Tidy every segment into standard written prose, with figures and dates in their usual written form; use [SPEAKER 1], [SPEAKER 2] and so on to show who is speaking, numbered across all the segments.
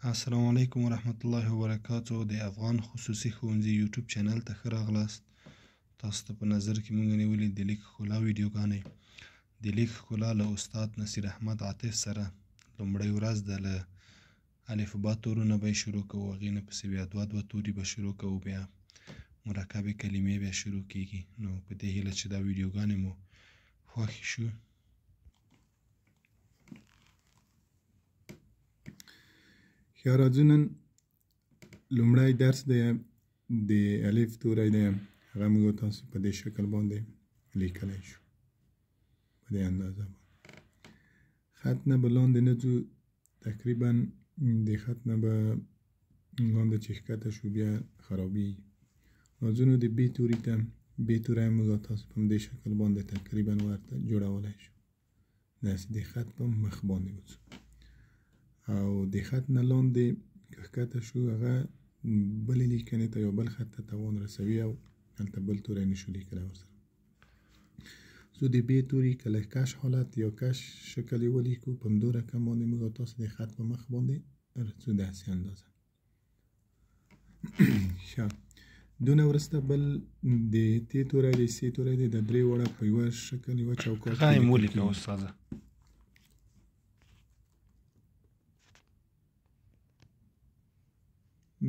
[SPEAKER 1] السلام علیکم ورحمت الله وبرکاتو. د افغان خصوصي ښوونځي یوټیوب چینل ته ښه راغلاست. تاسو ته په نظر کې مونږ نیولې د لیک ښکلا ویډیوګانې. د لیک ښکلا له استاد نصیر احمد عاطف سره لومړۍ ورځ ده. له الفبا تورونه به یې شروع کوو، هغې نه پسې بیا دوه توري به شروع کوو، بیا مرکبې کلمې بیا شروع کیږي. نو په دې هیله چې دا ویډیوګانې مو خوښې شو.
[SPEAKER 2] ښه راځو، نن لومړی درس دی د الف توری دی، هغه موږ تاسو په دې شکل باندې لیکلی شو، په دې اندازه باندې. خط نه به لاندې نه ځو، تقریبا د خط نه به لاندې چې ښکته شو بیا خرابېږي. راځو نو د ب توري ته. ب توری موږ تاسو په دې شکل باندې تقریبا ورته جوړولی شو، داسې د خط په مخ باندې وځو او د خط نه لاندې که ښکته شو هغه بلې لیکنې ته یا بل خط ته توان رسوي او هلته بل توری نشو لیکلی ورسره. زه د ب توري که له کش حالت یا کش شکل یې ولیکو، په همدو رقم باندې موږ تاسو د خط په مخ باندې رسو، داسې اندازه. ښه، دونه وروسته بل د ت توری دی، س توری دی، د درې واړه په یوه شکل یوه چوکاټ کې
[SPEAKER 1] ښه یې ولیکه استاده.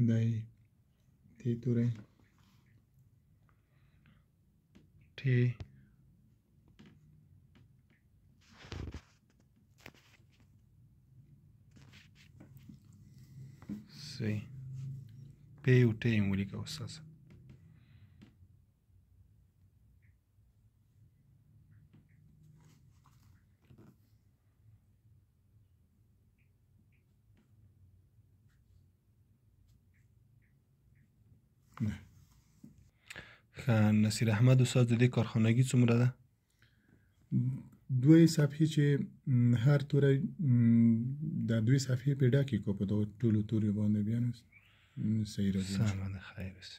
[SPEAKER 2] دی ت توری،
[SPEAKER 1] ټ، س، پ او ټ یې ولیکه استاده. ښه، نصیر احمد استاد د دې کارخانګي څومره ده؟
[SPEAKER 2] دوه صفحې چې هر توری د دوه صفحې په ډکې کو په دغو ټولو توریو باندې بیا نو صحیح راځي.
[SPEAKER 1] سمه ده، خیر اوسه.